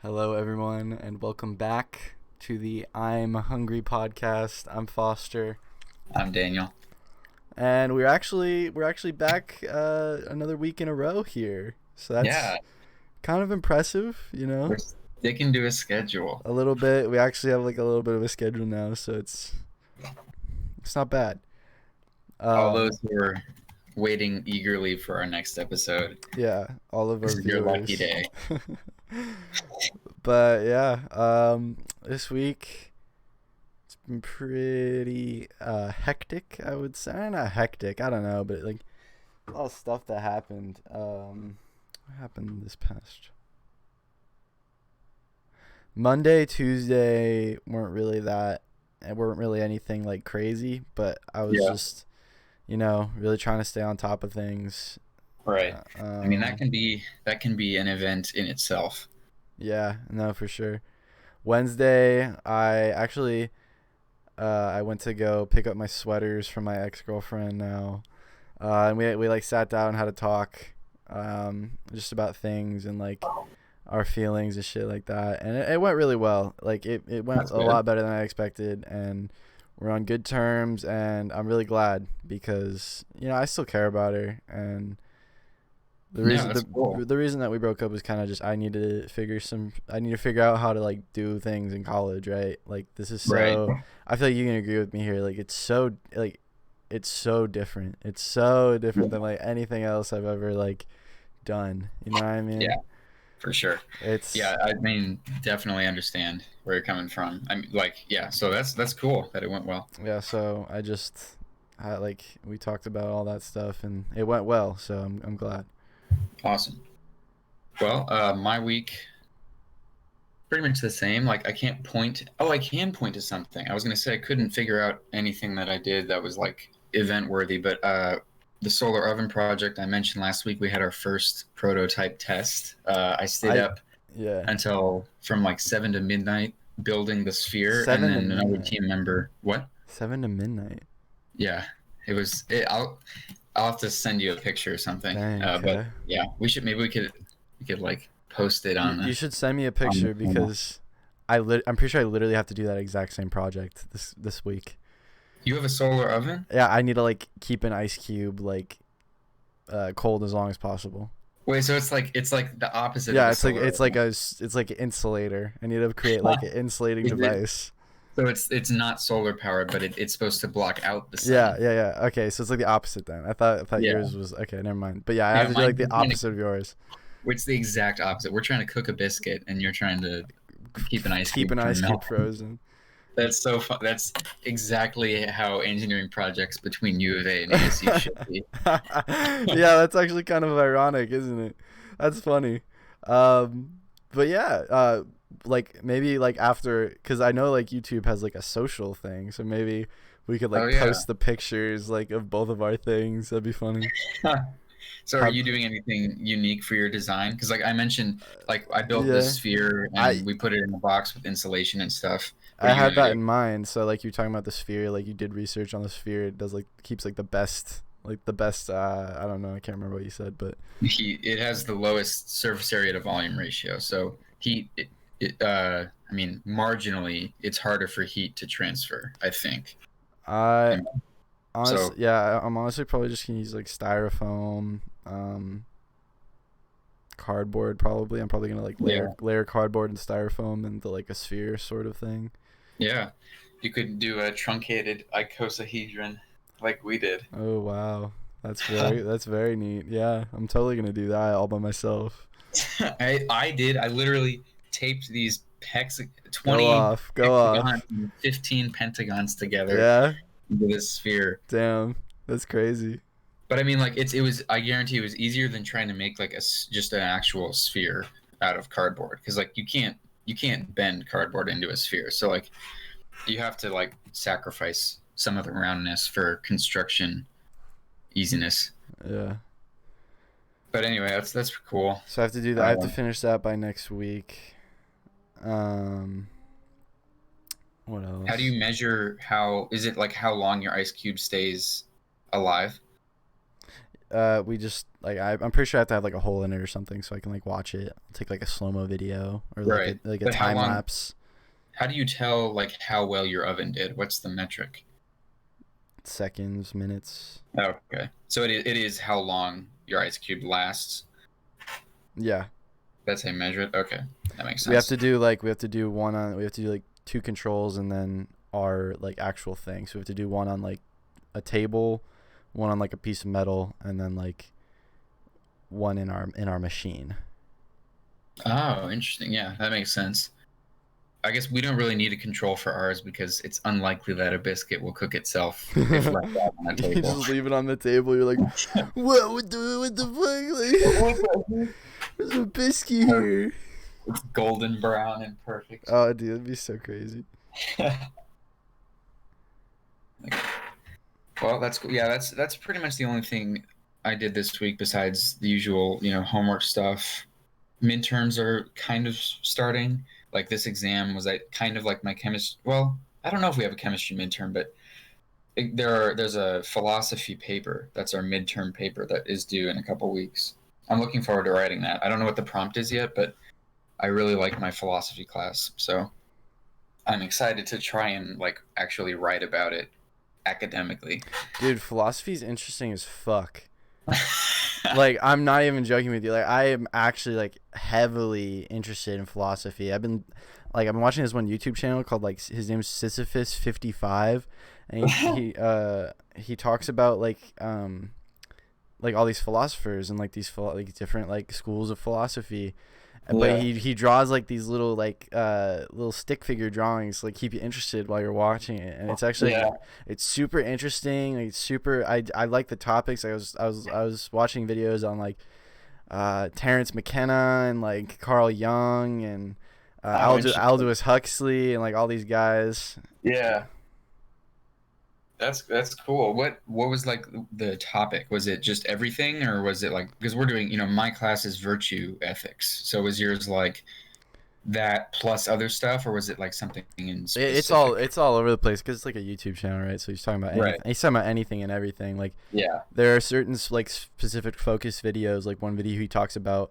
Hello, everyone, and welcome back to the I'm Hungry podcast. I'm Foster, I'm Daniel. and we're actually back another week in a row here. So that's Yeah, kind of impressive, we're sticking to a schedule. A little bit. We actually have like a little bit of a schedule now, so it's not bad. All Um, those who are waiting eagerly for our next episode, yeah, all of our this is your lucky viewers. day. But yeah, this week it's been pretty hectic, I would say. Not hectic, I don't know, but like a lot of stuff that happened. What happened this past Monday, Tuesday weren't really anything like crazy, but I was Yeah, just, really trying to stay on top of things. right. I mean, that Um, can be an event in itself. yeah, no, for sure. Wednesday, I went to go pick up my sweaters from my ex girlfriend now, and we like sat down and had a talk, just about things and like our feelings and shit like that, and it went really well. Like it went That's a good. lot better than I expected, and we're on good terms, and I'm really glad because I still care about her, and the Yeah, reason that's cool. the reason that we broke up was kind of just I need to figure out how to like do things in college, right? Like this is Right. so I feel like you can agree with me here. Like it's so different. It's so different than like anything else I've ever like done. You know what I Yeah, mean? for sure. It's Yeah, I mean, definitely understand where you're coming from. I mean, like, yeah, so that's cool that it went well. Yeah, so I like we talked about all that stuff and it went well, so I'm glad. Awesome. Well, my week pretty much the same. Like I can't point. Oh, I can point to something. I was gonna say I couldn't figure out anything that I did that was like event worthy, but the solar oven project I mentioned last week, we had our first prototype test. I stayed I up yeah, until from like 7 to midnight building the sphere, and 7 to then another midnight. team member. What? 7 to midnight. Yeah, it was. I'll have to send you a picture or something. Dang, But okay. yeah, we could like post it You, on you the should send me a on the picture channel. because I'm pretty sure I literally have to do that exact same project this week. You have a solar oven? Yeah, I need to like keep an ice cube like cold as long as possible. Wait, so it's like the opposite of Yeah, a it's like solar it's like oven. it's like an insulator. I need to create like an insulating Is it device. so it's not solar powered, but it's supposed to block out the Yeah, sun. yeah, yeah. Okay, so it's like the opposite then. I thought Yeah. yours was okay. Never mind. But yeah, I have Yeah, to do like mine the we're trying to opposite of yours. it's the exact opposite. We're trying to cook a biscuit and you're trying to keep an ice Keep cube an from ice cube melting. frozen. That's so fun. That's exactly how engineering projects between U of A and ASU should be. Yeah, that's actually kind of ironic, isn't it? That's funny. But yeah, like maybe like after, because I know like YouTube has like a social thing, so maybe we could Oh like yeah. post the pictures like of both of our things. That'd be funny. So are Have you doing anything unique for your design? Because like I mentioned, like I built this yeah, sphere I and we put it in a box with insulation and stuff. What I are you had gonna that do? in mind. So like you're talking about the sphere, like you did research on the sphere. It does like keeps like the best. I don't know. I can't remember what you said, but It has the lowest surface area to volume ratio. So I mean, marginally, it's harder for heat to transfer, I think. I And honestly, so yeah, I'm honestly probably just gonna use like styrofoam, cardboard. Probably, I'm probably gonna like layer yeah, layer cardboard and styrofoam into like a sphere sort of thing. yeah, you could do a truncated icosahedron like we did. Oh wow, that's very neat. Yeah, I'm totally gonna do that all by myself. I did. I literally taped these 20 Go hexagons off. and 15 pentagons together Yeah, into this sphere. damn, that's crazy. But I mean, like it was. I guarantee it was easier than trying to make like just an actual sphere out of cardboard because like you can't bend cardboard into a sphere. So like you have to like sacrifice some of the roundness for construction easiness. Yeah. But anyway, that's cool. So I have to do that. I have to Um, finish that by next week. Um, what how do else? you measure how is it like how long your ice cube stays alive? we just like I'm pretty sure I have to have like a hole in it or something so I can like watch it. Take like a slow-mo video or like Right. a But how time long? lapse. How do you tell like how well your oven did? What's the metric? Seconds, minutes. Oh, okay. So it is how long your ice cube lasts. Yeah. That's how you measure it. Okay, that makes We have sense. to do like two controls and then our like actual thing. So we have to do one on like a table, one on like a piece of metal, and then like one in our machine. Oh, interesting. Yeah, that makes sense. I guess we don't really need a control for ours because it's unlikely that a biscuit will cook itself if left out on a You table. just leave it on the table. You're like, what the fuck? Like, there's a biscuit here. It's golden brown and perfect. Oh, dude, that'd be so crazy. Well, that's cool. Yeah, that's pretty much the only thing I did this week besides the usual, homework stuff. Midterms are kind of starting. Like this exam was kind of like my chemistry. Well, I don't know if we have a chemistry midterm, but there's a philosophy paper that's our midterm paper that is due in a couple weeks. I'm looking forward to writing that. I don't know what the prompt is yet, but I really like my philosophy class, so I'm excited to try and like actually write about it academically. Dude, philosophy's interesting as fuck. Like, I'm not even joking with you. Like, I am actually like heavily interested in philosophy. I've been watching this one YouTube channel called like his name's Sisyphus55, and he talks about like all these philosophers and like these like different like schools of philosophy. But he draws like these little like little stick figure drawings to like keep you interested while you're watching it, and it's actually it's super interesting. Like, it's super. I like the topics. I was watching videos on like Terrence McKenna and like Carl Jung and Aldous Huxley and like all these guys. Yeah. That's cool. What was like the topic? Was it just everything, or was it like, because we're doing, my class is virtue ethics. So was yours like that plus other stuff, or was it like something in specific? It's all over the place because it's like a YouTube channel, right? So he's talking about anything. Right. He's talking about anything and everything. Like, Yeah. there are certain like specific focus videos. Like one video he talks about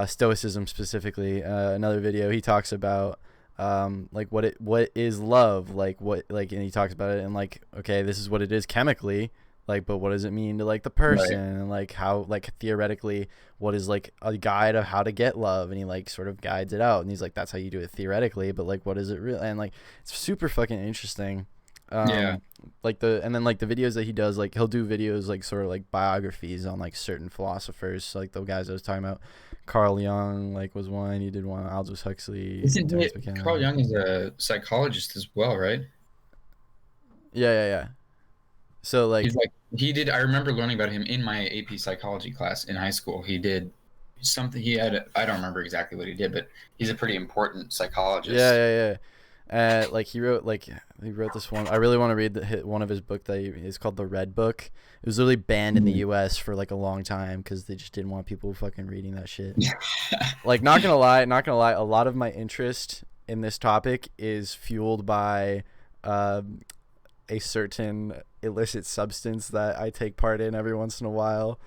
Stoicism specifically. Another video he talks about like what is love, like what, like, and he talks about it and like, okay, this is what it is chemically, like, but what does it mean to like the person, Right. and like how, like, theoretically what is like a guide of how to get love, and he like sort of guides it out, and he's like, that's how you do it theoretically, but like what is it really, and like it's super fucking interesting. Yeah. Like the videos that he does, like he'll do videos like sort of like biographies on like certain philosophers, so, like the guys I was talking about, Carl Jung like was one. He did one on Aldous Huxley, Isn't Terrence it McKenna. Carl Jung is a psychologist as well, right? Yeah. So like, He's like he did. I remember learning about him in my AP psychology class in high school. He did something. I don't remember exactly what he did, but he's a pretty important psychologist. yeah. Like he wrote this one. I really want to read one of his book that it's called The Red Book. It was literally banned in the U.S. for like a long time because they just didn't want people fucking reading that shit. Like, not gonna lie, a lot of my interest in this topic is fueled by a certain illicit substance that I take part in every once in a while.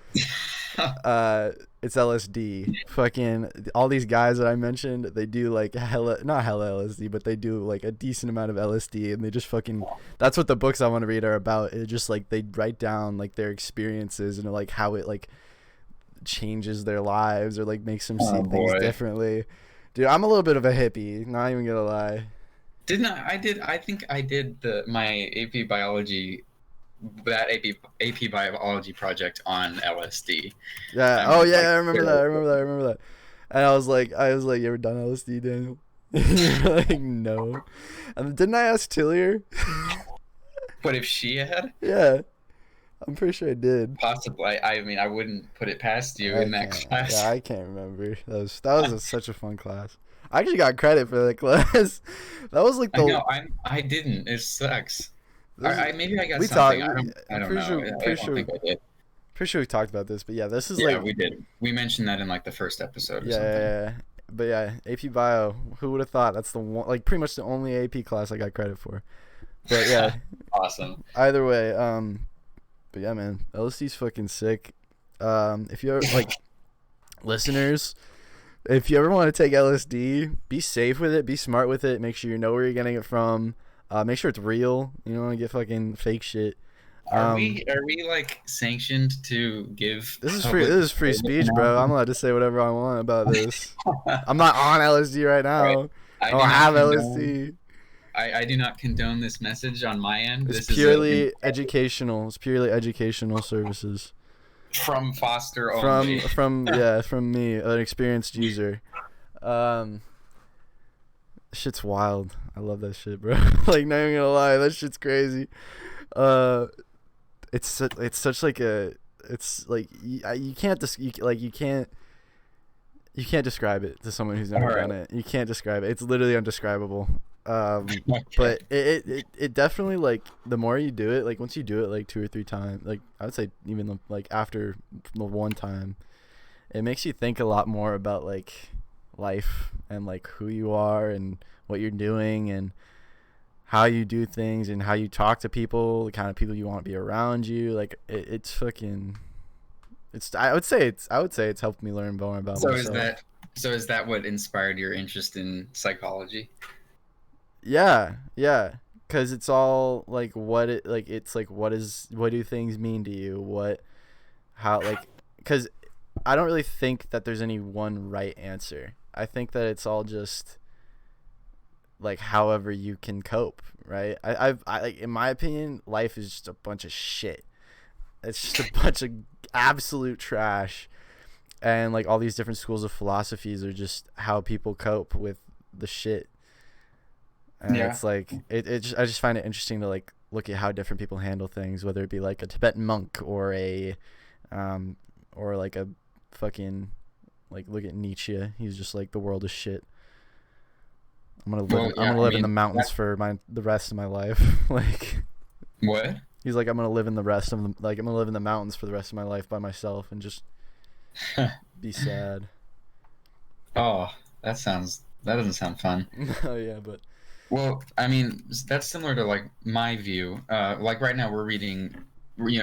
It's LSD. Fucking all these guys that I mentioned, they do like not hella LSD, but they do like a decent amount of LSD, and they just fucking, that's what the books I want to read are about. It's just like they write down like their experiences and like how it like changes their lives or like makes them see things differently. Dude, I'm a little bit of a hippie, not even gonna lie. Didn't I? I think I did my AP biology, that AP biology project on LSD. Yeah. I'm Oh yeah, like, I remember that. And I was like, you ever done LSD, Daniel? You're like, no. And didn't I ask Tillier? What if she had? Yeah, I'm pretty sure I did. Possibly. I mean, I wouldn't put it past you in that class. Yeah, I can't remember. That was such a fun class. I actually got credit for that class. That was like the. I know. I didn't. It sucks. Maybe I got we something. talked. I don't Pretty know. sure. I Pretty don't sure. think I did. Pretty sure we talked about this, but yeah, this is Yeah, like. we did. We mentioned that in like the first episode or something. Yeah. But yeah, AP Bio. Who would have thought? That's the one, like pretty much the only AP class I got credit for. But yeah. Awesome. Either way, but yeah, man, LSD's fucking sick. If you ever, like, listeners, if you ever want to take LSD, be safe with it, be smart with it, make sure you know where you're getting it from. Make sure it's real. You don't want to get fucking fake shit. Are we like sanctioned to give This is free. public This is free speech, bro. I'm allowed to say whatever I want about this. I'm not on LSD right now. Right. I don't have LSD. I do not condone this message on my end. It's purely educational. It's purely educational services. From Foster only. From me, an experienced user. Shit's wild. I love that shit, bro. Like, not even gonna lie, that shit's crazy. It's such like a, it's like you can't you can't describe it to someone who's never done it. You can't describe it. It's literally undescribable. Okay. But it definitely, like, the more you do it, like, once you do it like 2 or 3 times, like, I would say even like after the one time, it makes you think a lot more about, like, life and, like, who you are and what you're doing and how you do things and how you talk to people, the kind of people you want to be around you. Like, it's fucking, it's, I would say it's helped me learn more about myself. Is that what inspired your interest in psychology? Yeah, because it's all like what do things mean to you? Because I don't really think that there's any one right answer. I think that it's all just like however you can cope, right? I like, in my opinion, life is just a bunch of shit. It's just a bunch of absolute trash, and like all these different schools of philosophies are just how people cope with the shit. And it's like I just find it interesting to like look at how different people handle things, whether it be like a Tibetan monk or like a fucking, like, look at Nietzsche. He's just like, the world is shit. I'm gonna live in the mountains for the rest of my life. Like, what? He's like, I'm gonna live in the mountains for the rest of my life by myself and just be sad. Oh, that doesn't sound fun. Oh yeah, but. Well, I mean, that's similar to like my view. Like right now we're reading,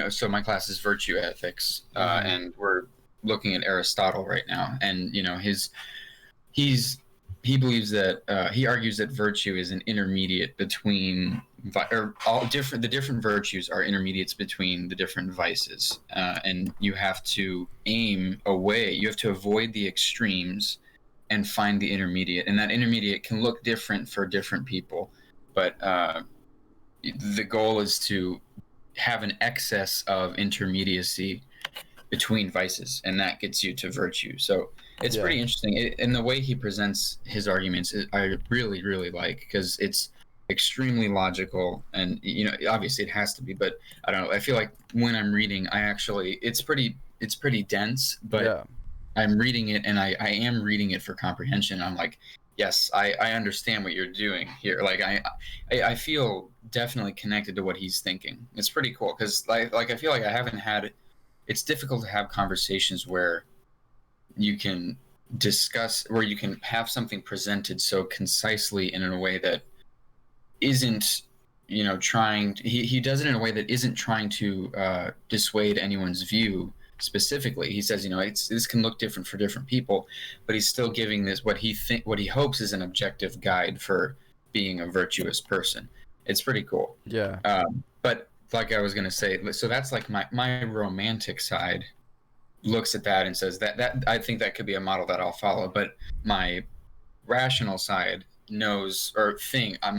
so my class is virtue ethics, and we're looking at Aristotle right now. And, he believes that, he argues that virtue is an intermediate between, the different virtues are intermediates between the different vices. And you have to aim away, you have to avoid the extremes and find the intermediate, and that intermediate can look different for different people, but the goal is to have an excess of intermediacy between vices, and that gets you to virtue. So it's pretty interesting, and the way he presents his arguments, I really, really like, because it's extremely logical, and obviously it has to be, but I don't know, I feel like when I'm reading, it's pretty dense, but I'm reading it, and I am reading it for comprehension. I'm like, yes, I understand what you're doing here. Like, I feel definitely connected to what he's thinking. It's pretty cool, because I feel like it's difficult to have conversations where you can have something presented so concisely and in a way that isn't, he does it in a way that isn't trying to dissuade anyone's view. Specifically, he says, this can look different for different people, but he's still giving this what he hopes is an objective guide for being a virtuous person. It's pretty cool. Yeah. But like I was gonna say, so that's like my romantic side looks at that and says that I think that could be a model that I'll follow. But my rational side knows,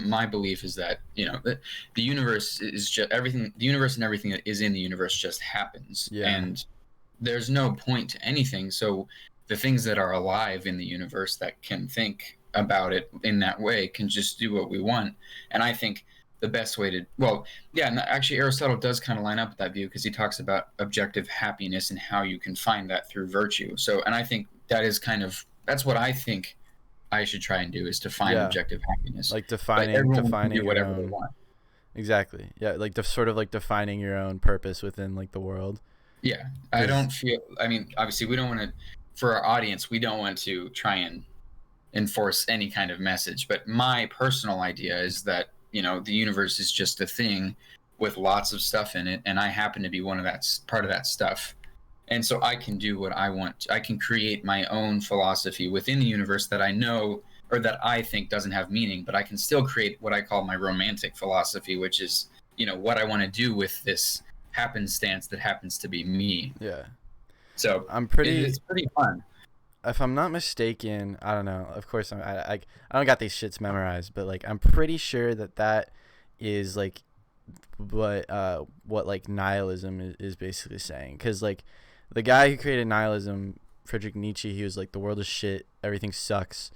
my belief is that the universe is just everything. The universe and everything that is in the universe just happens. Yeah. And there's no point to anything. So the things that are alive in the universe that can think about it in that way can just do what we want. And I think the best way and actually Aristotle does kind of line up with that view, because he talks about objective happiness and how you can find that through virtue. So, and I think that's what I think I should try and do, is to find objective happiness. Like defining your own. Exactly. Yeah, like sort of like defining your own purpose within like the world. Yeah, I don't feel. I mean, obviously, we don't want to. For our audience, we don't want to try and enforce any kind of message. But my personal idea is that the universe is just a thing with lots of stuff in it, and I happen to be part of that stuff. And so I can do what I want. I can create my own philosophy within the universe that I know or that I think doesn't have meaning, but I can still create what I call my romantic philosophy, which is, what I want to do with this happenstance that happens to be me. Yeah. So I'm pretty. it's pretty fun. If I'm not mistaken, I don't know. Of course, I don't got these shits memorized, but like I'm pretty sure that is like what like nihilism is basically saying. Because like the guy who created nihilism, Friedrich Nietzsche, he was like, the world is shit, everything sucks.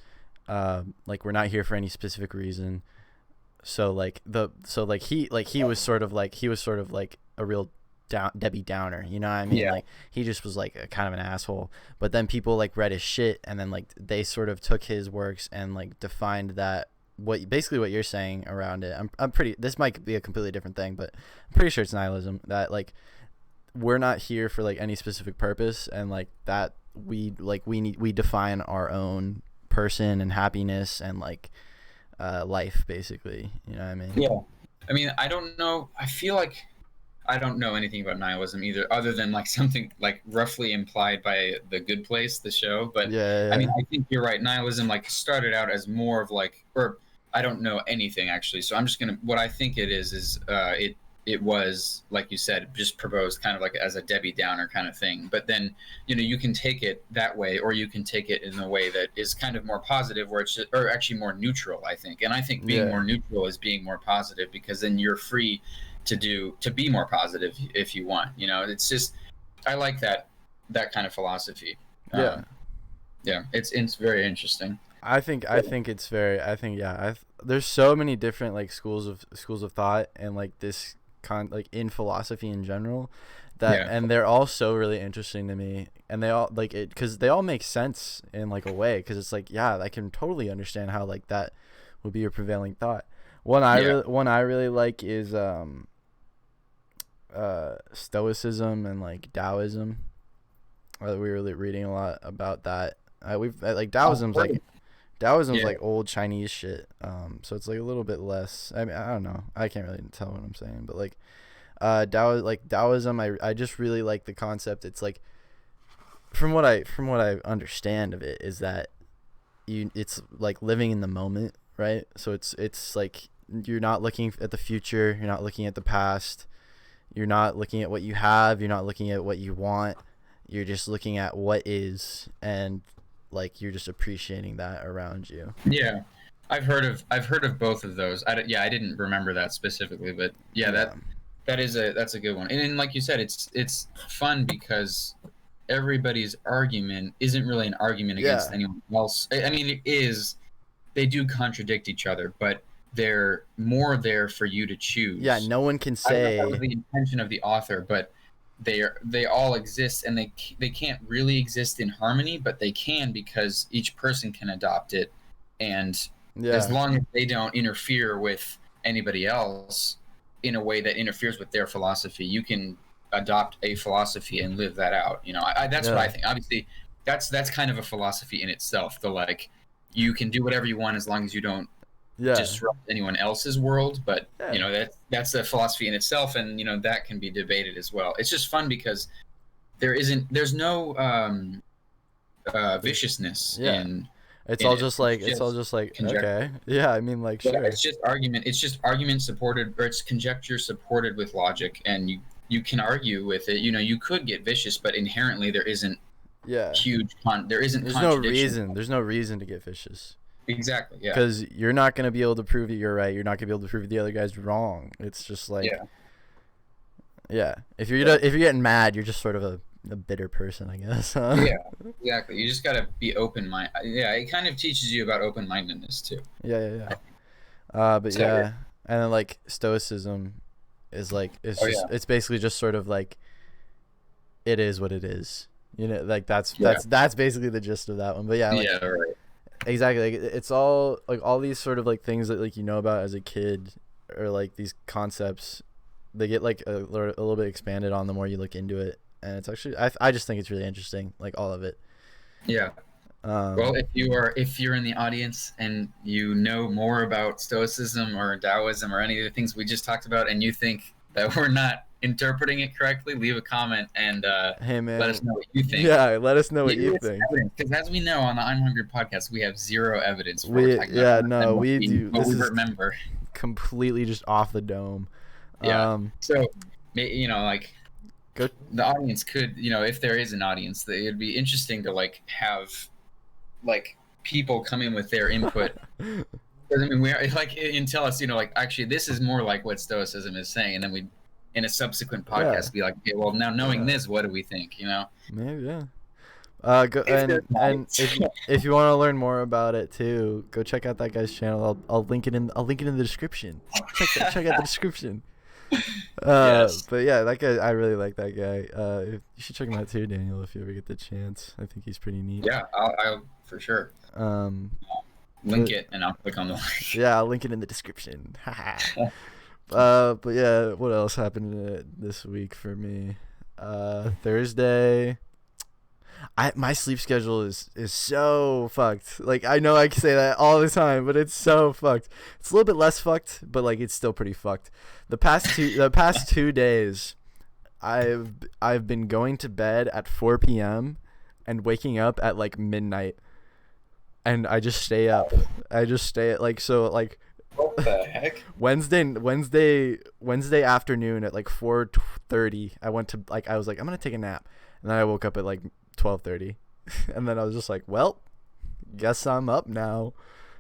Like we're not here for any specific reason. So he was sort of like a real Debbie Downer, you know what I mean? Yeah. Like he just was like a kind of an asshole. But then people like read his shit, and then like they sort of took his works and like defined that what you're saying around it. I'm pretty. This might be a completely different thing, but I'm pretty sure it's nihilism, that like we're not here for like any specific purpose, and like that we define our own person and happiness and like life, basically, you know what I mean? Yeah. I mean, I don't know. I feel like I don't know anything about nihilism either, other than like something like roughly implied by The Good Place, the show. But Yeah. I mean, I think you're right. Nihilism like started out as more of like, or I don't know anything actually. So I'm just gonna. What I think it is it was, like you said, just proposed kind of like as a Debbie Downer kind of thing. But then you can take it that way, or you can take it in a way that is kind of more positive, where it's just, or actually more neutral, I think. And I think being more neutral is being more positive, because then you're free to be more positive if you want. It's just, I like that kind of philosophy. It's very interesting. I think it's very, there's so many different like schools of thought, and like this like in philosophy in general, that and they're all so really interesting to me, and they all like it because they all make sense in like a way, because it's like, yeah, I can totally understand how like that would be a prevailing thought. One I really like is Stoicism and like Taoism. We were reading a lot about that. We've like Taoism's like old Chinese shit. So it's like a little bit less. I mean, I don't know. I can't really tell what I'm saying, but like Taoism, I just really like the concept. It's like, from what I understand of it, is that it's like living in the moment, right? So it's like you're not looking at the future, you're not looking at the past, you're not looking at what you have, you're not looking at what you want, you're just looking at what is, and like you're just appreciating that around you. Yeah, I've heard of both of those. I didn't remember that specifically, but that's a good one. And then, like you said, it's fun because everybody's argument isn't really an argument against anyone else. I mean, it is. They do contradict each other, but they're more there for you to choose. Yeah, no one can say. I don't know if that was the intention of the author, but they all exist, and they can't really exist in harmony, but they can, because each person can adopt it, and as long as they don't interfere with anybody else in a way that interferes with their philosophy, you can adopt a philosophy and live that out. That's what I think. Obviously, that's kind of a philosophy in itself. The like, you can do whatever you want as long as you don't disrupt anyone else's world, but that's a philosophy in itself, and that can be debated as well. It's just fun because there's no viciousness in it's all just like okay, I mean, like, sure, it's just argument supported, or it's conjecture supported with logic, and you can argue with it. You could get vicious, but inherently there isn't there's no reason to get vicious. Exactly. Yeah. Because you're not going to be able to prove that you're right. You're not going to be able to prove the other guy's wrong. It's just like, if you're getting mad, you're just sort of a bitter person, I guess. Huh? Yeah. Exactly. You just got to be open-minded. Yeah. It kind of teaches you about open-mindedness too. Yeah. But and then like Stoicism is like it's basically just sort of like, it is what it is. Like that's basically the gist of that one. But right. Exactly. Like, it's all like all these sort of like things that like about as a kid, or like these concepts, they get like a little bit expanded on the more you look into it, and it's actually I just think it's really interesting, like all of it. Yeah. Well, if you're in the audience and you know more about Stoicism or Taoism or any of the things we just talked about, and you think that we're not interpreting it correctly, leave a comment and Hey let man, us know what you think. yeah, let us know what you think. Because as we know on the I'm Hungry podcast, we have zero evidence for what we're talking about. Yeah, other than no, what we do. what This we is remember. completely just off the dome. Yeah. So, like, Go. the audience could, if there is an audience, it'd be interesting to like have like people come in with their input. Because I mean, we're like, and tell us, like, actually, this is more like what Stoicism is saying, and then we, in a subsequent podcast, be like, okay, well, now knowing this, what do we think? Maybe, yeah. Go and if you want to learn more about it too, go check out that guy's channel. I'll link it in the description. Check out the description. Yes. But yeah, that guy, I really like that guy. You should check him out too, Daniel, if you ever get the chance. I think he's pretty neat. Yeah, I'll for sure. Link it and I'll click on the link. Yeah, I'll link it in the description. But yeah, what else happened this week for me? Thursday. My sleep schedule is so fucked. Like, I know I can say that all the time, but it's so fucked. It's a little bit less fucked, but like it's still pretty fucked. The past 2 days, I've been going to bed at 4 p.m. and waking up at like midnight, and I just stay up. What the heck? Wednesday afternoon at like 4:30, I was like, I'm gonna take a nap, and then I woke up at like 12:30, and then I was just like, well, guess I'm up now.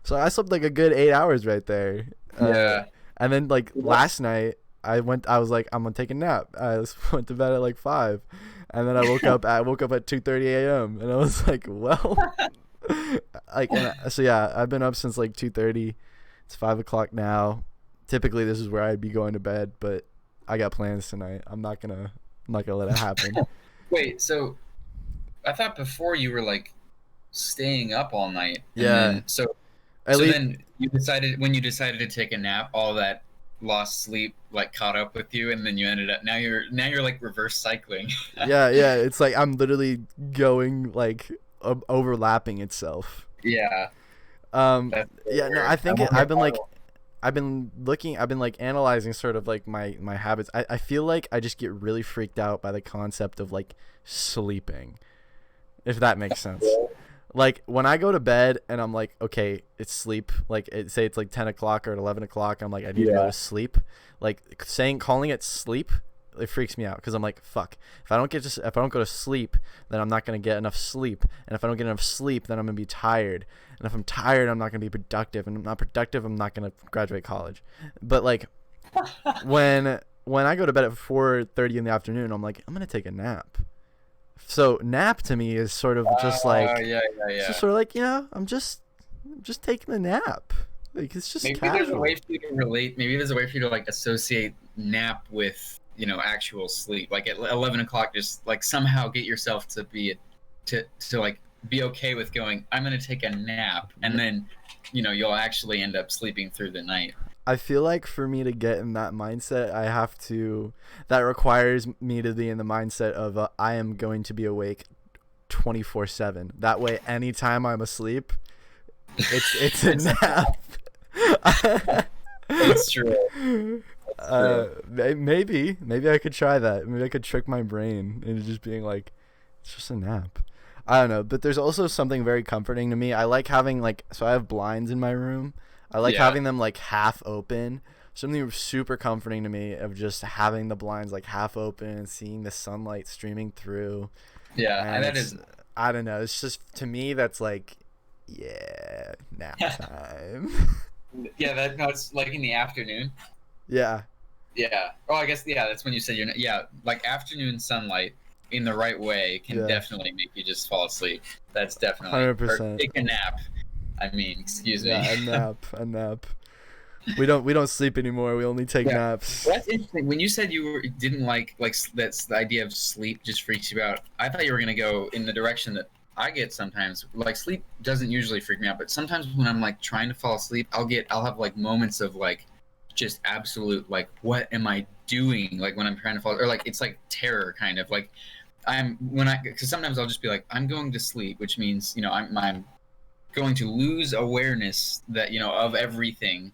So I slept like a good 8 hours right there. Yeah. And then like last night I was like, I'm gonna take a nap. I went to bed at like 5, and then I woke up at 2:30 a.m. and I was like, well, so yeah, I've been up since like 2:30. It's 5 o'clock now. Typically this is where I'd be going to bed, but I got plans tonight. I'm not gonna let it happen. Wait, so I thought before you were like staying up all night. Yeah. Then you decided, when you decided to take a nap, all that lost sleep like caught up with you, and then you ended up now you're like reverse cycling. yeah. It's like I'm literally going like overlapping itself. Yeah. Yeah. No, I think I've been like analyzing sort of like my habits. I feel like I just get really freaked out by the concept of like sleeping, if that makes sense. Like when I go to bed and I'm like, okay, it's sleep. Like say it's like 10 o'clock or 11 o'clock. I'm like, I need to go to sleep. Like calling it sleep, it freaks me out because I'm like, fuck. If I don't go to sleep, then I'm not gonna get enough sleep. And if I don't get enough sleep, then I'm gonna be tired. And if I'm tired, I'm not gonna be productive. And I'm not productive, I'm not gonna graduate college. But like when I go to bed at 4:30 in the afternoon, I'm like, I'm gonna take a nap. So nap to me is sort of just like it's just sort of like, I'm just taking a nap. Like it's just maybe casual. There's a way for you to relate. Maybe there's a way for you to like associate nap with actual sleep. Like at 11 o'clock, just like somehow get yourself to be okay with going, I'm gonna take a nap, and then you'll actually end up sleeping through the night. I feel like for me to get in that mindset, that requires me to be in the mindset of I am going to be awake 24/7. That way, anytime I'm asleep, it's a nap. It's true. Maybe I could try that. Maybe I could trick my brain into just being like, it's just a nap. I don't know, but there's also something very comforting to me. I like having so I have blinds in my room. I like having them like half open. Something super comforting to me of just having the blinds like half open and seeing the sunlight streaming through. Yeah, and that is. I don't know. It's just, to me, that's like, yeah, nap time. Yeah, it's like in the afternoon. Yeah. Yeah. Oh, I guess that's when you said like afternoon sunlight in the right way can definitely make you just fall asleep. That's definitely 100%. Take a nap. I mean, excuse me. Yeah, a nap. We don't sleep anymore. We only take naps. That's interesting. When you said you didn't like that's the idea of sleep just freaks you out. I thought you were gonna go in the direction that I get sometimes. Like sleep doesn't usually freak me out, but sometimes when I'm like trying to fall asleep, I'll have like moments of like just absolute like, what am I doing? Like when I'm trying to fall, or like it's like terror kind of like because sometimes I'll just be like, I'm going to sleep, which means I'm going to lose awareness that of everything,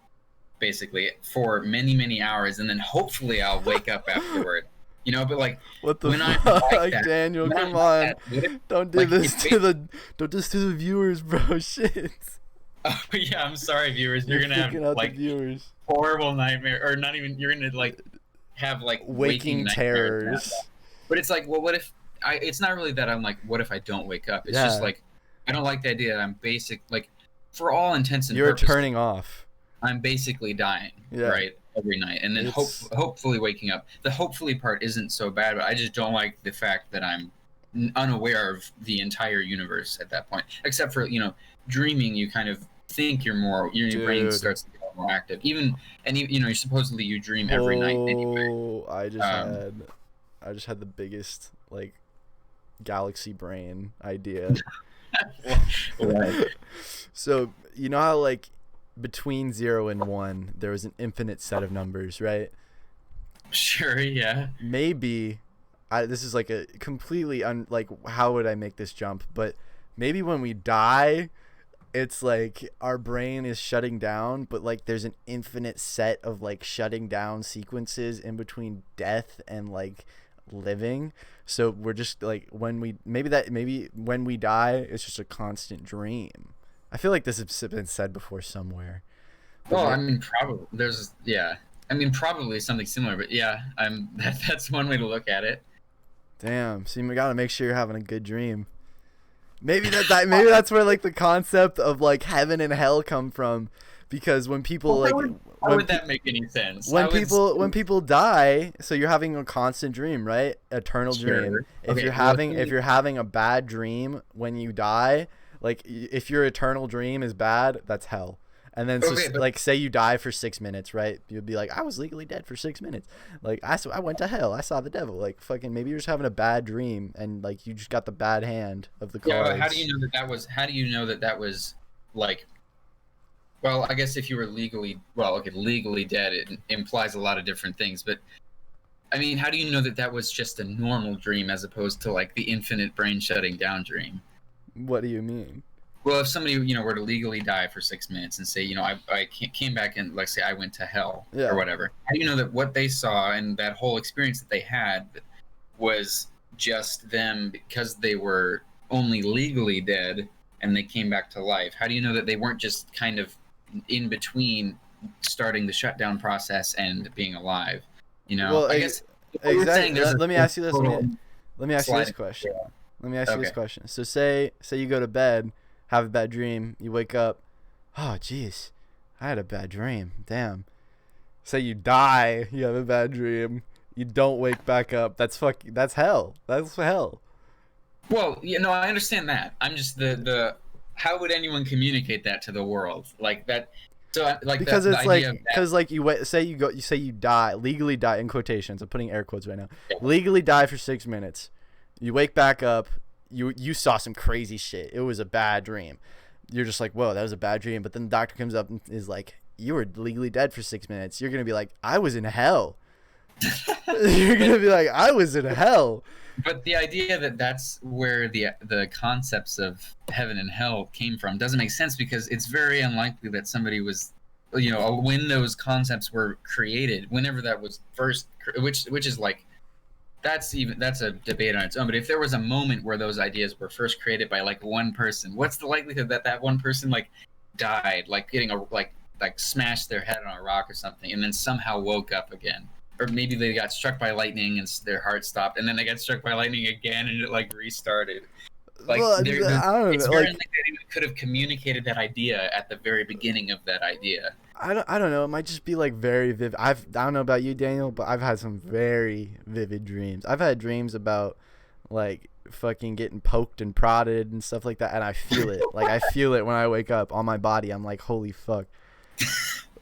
basically, for many, many hours, and then hopefully I'll wake up afterward. You know, but like What the when I'm like fuck, that, Daniel? when I'm Come like on, that, what if, don't do like this if to the don't do this to the viewers, bro. Shit, oh yeah, I'm sorry, viewers. you're You're gonna have freaking out the like viewers. horrible nightmare, or not even. You're gonna like have like waking Waking nightmares. terrors. But it's like, well, what if I? It's not really that I'm like, what if I don't wake up? It's just Yeah, like I don't like the idea that I'm like, for all intents and you're purposes, turning off. I'm basically dying, Yeah, right, every night, and then it's hopefully waking up. The hopefully part isn't so bad, but I just don't like the fact that I'm unaware of the entire universe at that point. Except for dreaming, you kind of think you're more. Your brain dude. starts to become more active. You supposedly you dream every night anyway. Oh, Um, I just had the biggest like galaxy brain idea. right. So you know how like between 0 and 1 there was an infinite set of numbers, right? Sure. Yeah. Maybe this is like a completely like how would I make this jump? But maybe when we die, it's like our brain is shutting down, but like there's an infinite set of like shutting down sequences in between death and like living. So we're just like maybe when we die, it's just a constant dream. I feel like this has been said before somewhere. Well, I mean, probably yeah. I mean, probably something similar, but yeah, that's one way to look at it. Damn, so you gotta make sure you're having a good dream. Maybe maybe that's where like the concept of like heaven and hell come from, because when people like How would that make any sense? when people die, so you're having a constant dream, right? Eternal dream. Sure. If Okay, if you're having a bad dream when you die, like if your eternal dream is bad, that's hell. And then like say you die for 6 minutes, right? You'd be like, I was legally dead for 6 minutes. Like I went to hell. I saw the devil. Like fucking maybe you're just having a bad dream and like you just got the bad hand of the cards. Yeah, but how do you know that that was like? Well, I guess if you were legally dead, it implies a lot of different things. But I mean, how do you know that that was just a normal dream as opposed to like the infinite brain shutting down dream? What do you mean? Well, if somebody were to legally die for 6 minutes and say I came back and like say I went to hell or whatever, how do you know that what they saw and that whole experience that they had was just them because they were only legally dead and they came back to life? How do you know that they weren't just kind of in between starting the shutdown process and being alive? Well, I guess exactly. Let me ask you this. Let me ask you this question. Yeah. Let me ask you this question. So say you go to bed, have a bad dream, you wake up, oh jeez, I had a bad dream. Damn. Say you die, you have a bad dream, you don't wake back up. That's hell. That's hell. Well, I understand that. I'm just the how would anyone communicate that to the world like that? So like because the it's idea like of because like say you die, legally die in quotations. I'm putting air quotes right now. Legally die for 6 minutes. You wake back up. You saw some crazy shit. It was a bad dream. You're just like, whoa, that was a bad dream. But then the doctor comes up and is like, you were legally dead for 6 minutes. You're gonna be like, I was in hell. You're gonna be like, I was in hell. But the idea that that's where the concepts of heaven and hell came from doesn't make sense, because it's very unlikely that somebody was, when those concepts were created, whenever that was first, which is like, that's a debate on its own. But if there was a moment where those ideas were first created by like one person, what's the likelihood that that one person like died, like getting like smashed their head on a rock or something, and then somehow woke up again? Or maybe they got struck by lightning and their heart stopped, and then they got struck by lightning again and it like restarted. Like, well, I don't know. It's very unlikely that anyone could have communicated that idea at the very beginning of that idea. I don't know. It might just be like very vivid. I don't know about you, Daniel, but I've had some very vivid dreams. I've had dreams about like fucking getting poked and prodded and stuff like that, and I feel it. Like I feel it when I wake up on my body. I'm like, holy fuck.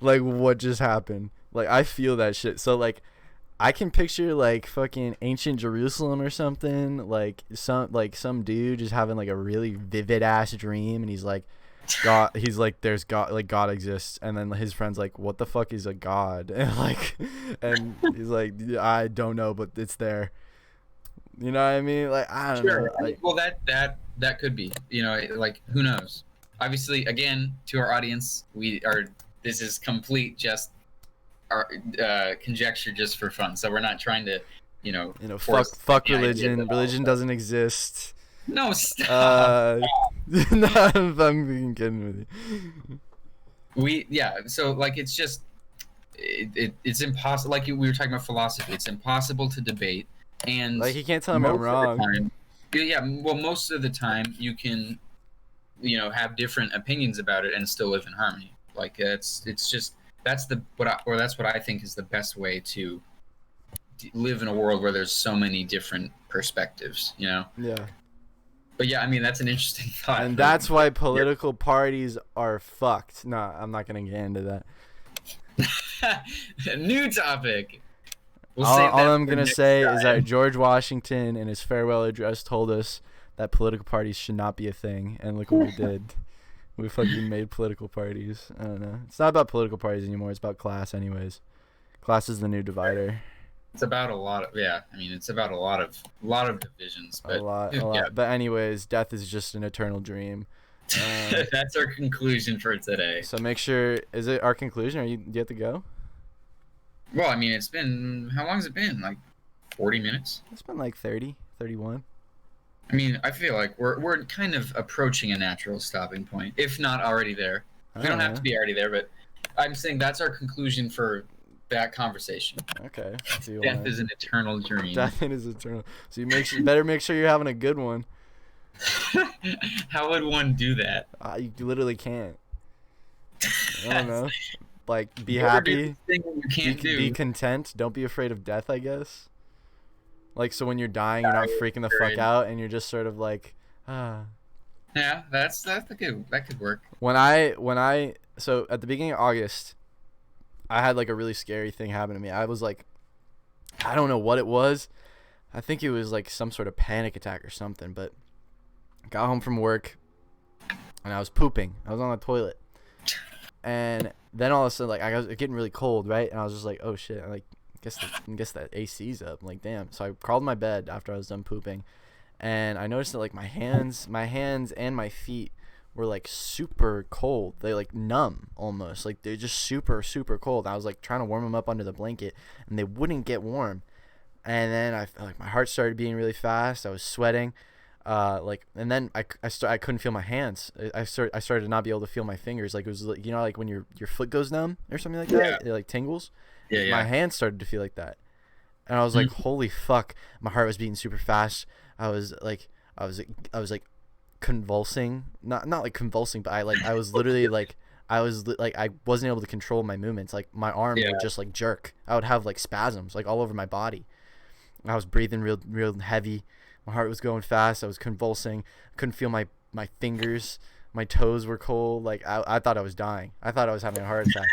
Like what just happened? Like I feel that shit. So like I can picture like fucking ancient Jerusalem or something, like some dude just having like a really vivid ass dream, and he's like God, he's like there's God, like God exists, and then his friend's like, what the fuck is a god? And he's like, I don't know, but it's there. You know what I mean? Like I don't know. Like, well, that could be. Like who knows? Obviously, again, to our audience, This is complete just our conjecture just for fun. So we're not trying to, fuck religion. Religion doesn't exist. No, stop. No, I'm being kidding with you. So like it's just it's impossible. Like we were talking about philosophy, it's impossible to debate, and like you can't tell me I'm wrong. Most of the time you can, have different opinions about it and still live in harmony. Like it's just that's what I think is the best way to live in a world where there's so many different perspectives. Yeah. But yeah, I mean that's an interesting thought. And that's why political parties are fucked. No, I'm not gonna get into that. New topic. All I'm gonna say is that George Washington in his farewell address told us that political parties should not be a thing, and look what we did. We fucking made political parties. I don't know. It's not about political parties anymore. It's about class, anyways. Class is the new divider. It's about a lot of it's about a lot of divisions. But, a lot. But anyways, death is just an eternal dream. That's our conclusion for today. So make sure, is it our conclusion? Do you have to go? Well, I mean, it's been, how long has it been? Like 40 minutes? It's been like 30, 31. I mean, I feel like we're kind of approaching a natural stopping point, if not already there. We don't have to be already there, but I'm saying that's our conclusion for that conversation. Okay. Death is an eternal dream. Death is eternal. So you better make sure you're having a good one. How would one do that? You literally can't. I don't know. Like, be happy. Be content. Don't be afraid of death, I guess. Like, so when you're dying, you're not freaking the fuck out, and you're just sort of like, ah. Yeah, that could work. So at the beginning of August, I had like a really scary thing happen to me. I was like, I don't know what it was. I think it was like some sort of panic attack or something, but I got home from work and I was pooping. I was on the toilet. And then all of a sudden, like, I was getting really cold, right? And I was just like, oh shit, I guess that AC's up. I'm like, damn. So I crawled in my bed after I was done pooping, and I noticed that like my hands and my feet were like super cold. They like numb almost. Like they're just super, super cold. I was like trying to warm them up under the blanket, and they wouldn't get warm. And then I felt like my heart started beating really fast. I was sweating. And then I couldn't feel my hands. I started to not be able to feel my fingers. Like it was like, like when your foot goes numb or something like that, it like tingles. Yeah. My hands started to feel like that, and I was like, holy fuck! My heart was beating super fast. I was like convulsing, not like convulsing, but I was literally like I wasn't able to control my movements. Like my arm would just like jerk. I would have like spasms like all over my body. I was breathing real heavy. My heart was going fast. I was convulsing. Couldn't feel my fingers. My toes were cold. Like I thought I was dying. I thought I was having a heart attack.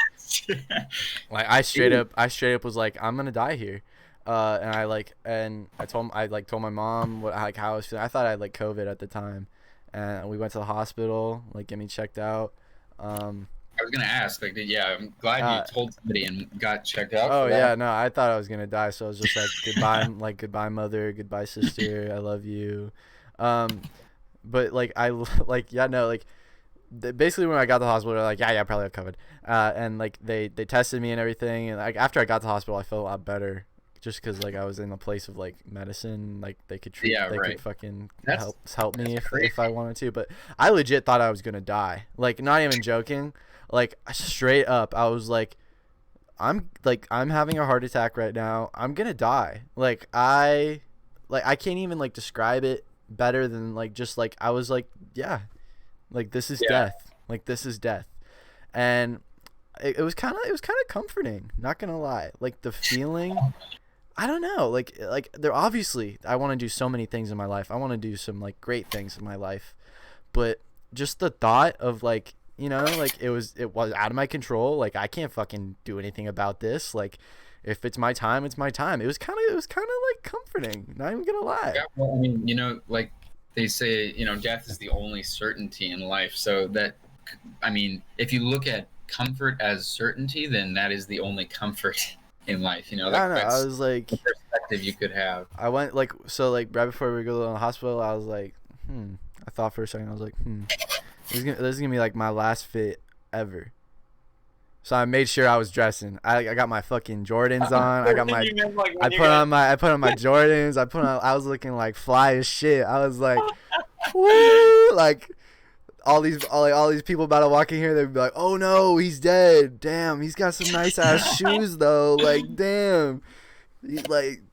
Like I straight up was like, I'm gonna die here. And I told my mom how I was feeling. I thought I had like COVID at the time, and we went to the hospital, like get me checked out. I was gonna ask, like, I'm glad you told somebody and got checked out. Oh yeah, no, I thought I was gonna die, so I was just like, goodbye, goodbye mother, goodbye sister, I love you. But basically when I got to the hospital, they're like, yeah, I probably have COVID. And like they tested me and everything, and like after I got to the hospital, I felt a lot better, just because like I was in a place of like medicine, like they could treat, could fucking help me if I wanted to. But I legit thought I was gonna die, like not even joking. Like straight up, I was like, I'm having a heart attack right now. I'm gonna die. Like I can't even like describe it better than like just like I was like, yeah, like this is death. Like this is death. And it was kind of comforting. Not gonna lie. Like the feeling. I don't know. Like there obviously I want to do so many things in my life. I want to do some like great things in my life, but just the thought of like, like it was out of my control. Like I can't fucking do anything about this. Like if it's my time, it's my time. It was kind of like comforting. Not even gonna lie. Yeah, well, I mean, like they say, death is the only certainty in life. So that, I mean, if you look at comfort as certainty, then that is the only comfort in life. I was like, the perspective you could have. I went like right before we go to the hospital, I was like, I thought for a second, I was like, this is gonna be like my last fit ever. So I made sure I was dressing. I got my fucking Jordans on. I got my I put on my Jordans. I was looking like fly as shit. I was like, woo, like all these people about to walk in here, they'd be like, "Oh no, he's dead. Damn, he's got some nice ass shoes though. Like, damn." Like,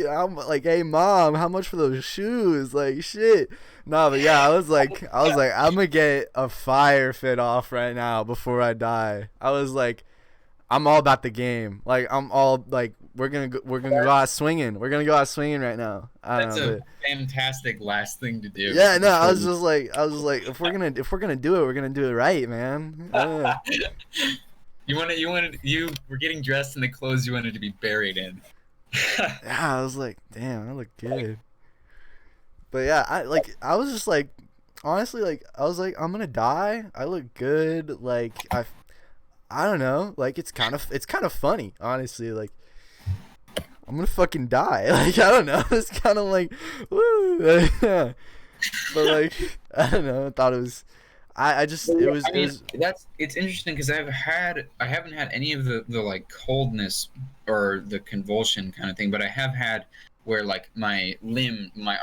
I'm like, "Hey mom, how much for those shoes?" Like, shit. No, but yeah, I was like, I'm gonna get a fire fit off right now before I die. I was like, I'm all about the game. Like, I'm all like, we're gonna go out swinging. We're gonna go out swinging right now. I don't That's know, a fantastic last thing to do. yeah, no, I was just like, if we're gonna do it, we're gonna do it right, man. Yeah. You were getting dressed in the clothes you wanted to be buried in. Yeah, I was like, damn, I look good. But yeah, I was just like, honestly, like, I was like, I'm gonna die. I look good. Like, I don't know. Like, it's kind of funny, honestly. Like, I'm gonna fucking die. Like, I don't know. It's kind of like, woo. Yeah. But like, I don't know. I thought it was. I just it was. I mean, It was. it's interesting because I haven't had any of the like coldness or the convulsion kind of thing, but I have had where like my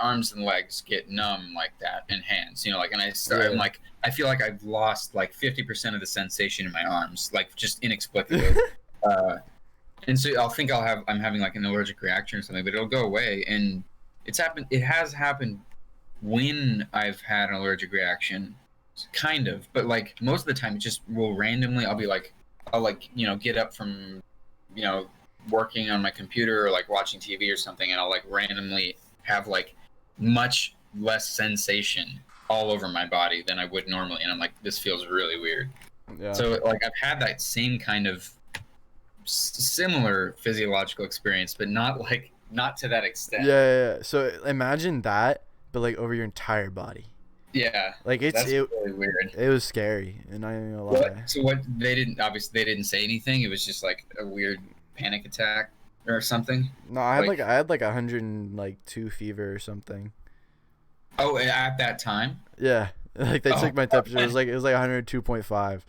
arms and legs get numb like that, and hands, like, and I'm like, I feel like I've lost like 50% of the sensation in my arms, like just inexplicably. And so I'm having like an allergic reaction or something, but it'll go away. And it has happened when I've had an allergic reaction, kind of, but like most of the time it just will randomly, I'll get up from, working on my computer or like watching TV or something, and I'll like randomly have like much less sensation all over my body than I would normally. And I'm like, this feels really weird. Yeah. So like I've had that same kind of similar physiological experience, but not to that extent. Yeah. So imagine that, but like over your entire body. Yeah, like that's really weird. It was scary, and I ain't gonna lie. So what they didn't say anything. It was just like a weird panic attack or something. No, I had like 102 fever or something. Oh, at that time? Yeah, like they took my temperature. It was like 102.5.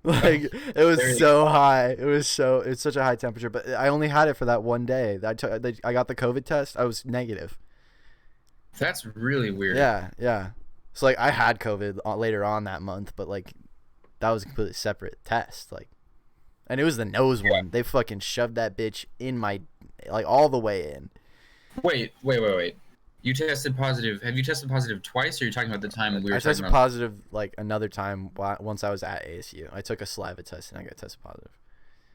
Like, it was so high. It's such a high temperature. But I only had it for that one day. I got the COVID test. I was negative. That's really weird. Yeah. So like I had COVID later on that month, but like that was a completely separate test. Like, and it was the nose one. They fucking shoved that bitch in my, like, all the way in. Wait. You tested positive. Have you tested positive twice, or are you talking about the time we were? I tested positive like another time once I was at ASU. I took a saliva test and I got tested positive.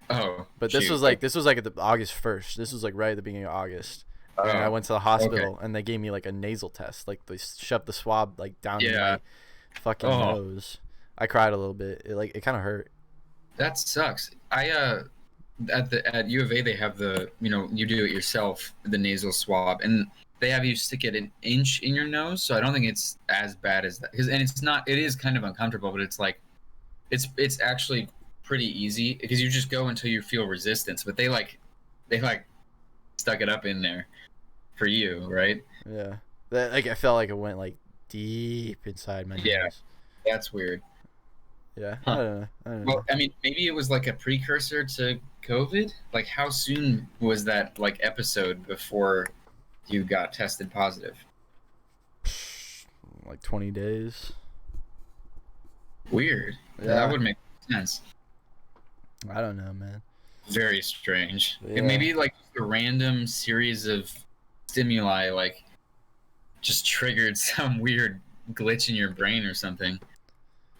Oh. But this was like at the August 1st. This was like right at the beginning of August. And I went to the hospital and they gave me like a nasal test. Like they shoved the swab like down my fucking nose. I cried a little bit. It kind of hurt. That sucks. At U of A they have the, you do it yourself, the nasal swab, and they have you stick it an inch in your nose. So I don't think it's as bad as that. It is kind of uncomfortable, but it's like, it's actually pretty easy because you just go until you feel resistance. But they stuck it up in there for you, right? Yeah. I felt like it went like deep inside my nose. Yeah, that's weird. Yeah, huh. I don't know. Well, I mean, maybe it was like a precursor to COVID. Like, how soon was that like episode before you got tested positive? Like 20 days. Weird. Yeah, that would make sense. I don't know, man. Very strange. Yeah. It may be like a random series of stimuli, like, just triggered some weird glitch in your brain or something.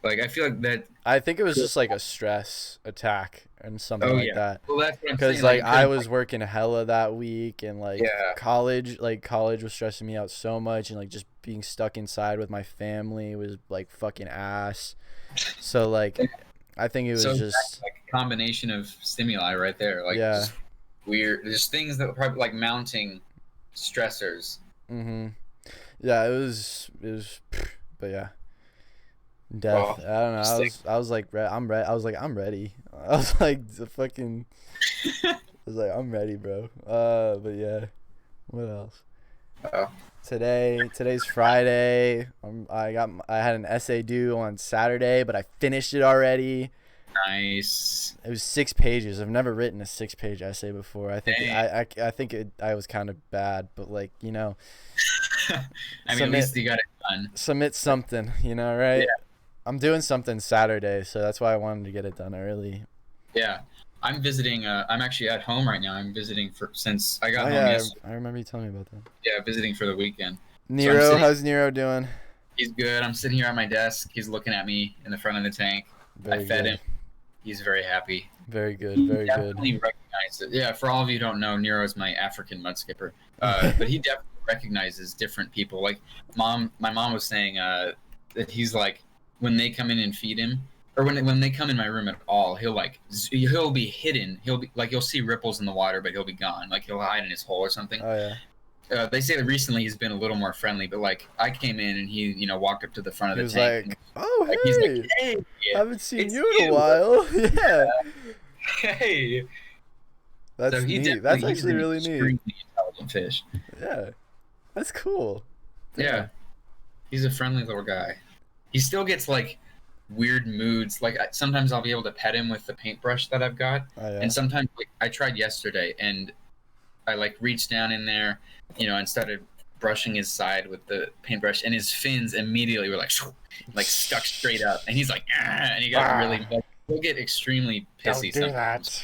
Like, I feel like that. I think it was just like a stress attack and something like that. Well, that's what I'm saying. Because like I was working hella that week, and like college was stressing me out so much, and like just being stuck inside with my family was like fucking ass. So like, I think it was just like a combination of stimuli right there. Like, just weird. There's things that were probably like mounting stressors. Mhm. Yeah, it was, but yeah. Death. I don't know. I was like, I'm ready. I was like, I'm ready. I was like, I'm ready, bro. But yeah. What else? Today's Friday. I had an essay due on Saturday, but I finished it already. Nice. It was 6 pages. I've never written a 6-page essay before. I think Dang. I think I was kind of bad, but like, you know, I mean, at submit least you got it done. submit something, you know, Yeah, right? I'm doing something Saturday, so that's why I wanted to get it done early. yeah. I'm visiting. I'm actually at home right now. I'm visiting since I Oh got home yeah, yesterday. I remember you telling me about that. Yeah, visiting for the weekend. So I'm Nero, sitting. how's Nero doing? He's good. I'm sitting here at my desk. He's looking at me in the front of the tank. I Very fed good. him. He's very happy. Very good. He Very good. definitely recognizes it. Yeah, for all of you who don't know, Nero is my African mud skipper. But he definitely recognizes different people. Like my mom was saying that he's like, when they come in and feed him, or when they come in my room at all, he'll be hidden. He'll be like, you'll see ripples in the water, but he'll be gone. Like he'll hide in his hole or something. Oh yeah. They say that recently he's been a little more friendly, but like I came in and he, walked up to the front of He the was tank. And, like, "Oh like, he's like, hey, "Hey, haven't seen it's you in a you." while." Yeah. Hey. That's So neat. That's he's actually an really neat. extremely intelligent fish. Yeah. That's cool. Yeah, he's a friendly little guy. He still gets like weird moods. Like sometimes I'll be able to pet him with the paintbrush that I've got, Oh yeah. and sometimes like, I tried yesterday and I like reached down in there, and started brushing his side with the paintbrush, and his fins immediately were like stuck straight up, and he's like, "Ah," and he got really. Like, he'll get extremely pissy Don't do sometimes.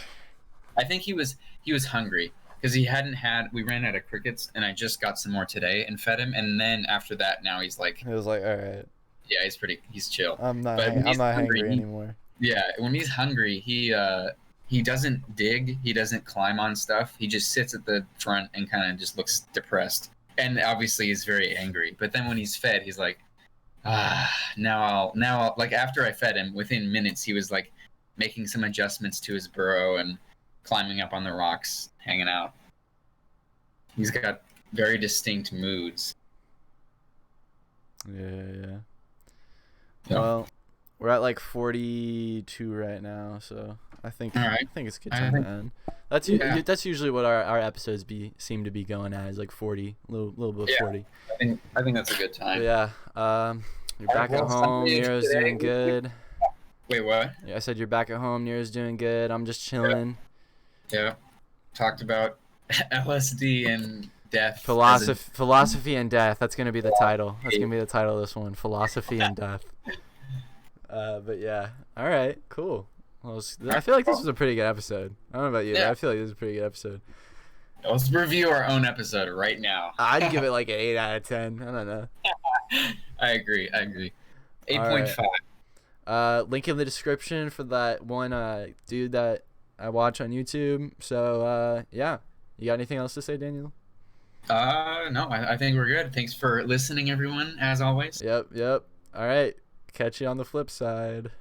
that. I think he was hungry because he hadn't had. We ran out of crickets, and I just got some more today and fed him, and then after that, now he's like, He was like, "All right, yeah, he's chill. I'm not But when I'm he's not hungry, hangry anymore." yeah, when he's hungry, he doesn't dig, he doesn't climb on stuff. He just sits at the front and kind of just looks depressed, and obviously he's very angry. But then when he's fed, he's like, now I'll like after I fed him, within minutes he was like making some adjustments to his burrow and climbing up on the rocks, hanging out. He's got very distinct moods. Yeah. So, Well, we're at like 42 right now, so I think all right. I think it's a good I time think- to end. That's Yeah. that's usually what our episodes seem to be going at, is like 40, little bit Yeah. 40. I think that's a good time. But yeah. You're back at Well, home. Sunday Nero's today, doing good. Wait, what? Yeah, I said you're back at home. Nero's doing good. I'm just chilling. Yeah. Talked about LSD and death. Philosophy and death. That's gonna be the title. That's gonna be the title of this one. Philosophy and death. But yeah. All right. Cool. Well, I feel like this was a pretty good episode. I don't know about you, but Yeah. I feel like this is a pretty good episode. Let's review our own episode right now. I'd give it like an 8 out of 10. I don't know. I agree. 8.5. Link in the description for that one dude that I watch on YouTube. So yeah. You got anything else to say, Daniel? No, I think we're good. Thanks for listening, everyone, as always. Yep. All right. Catch you on the flip side.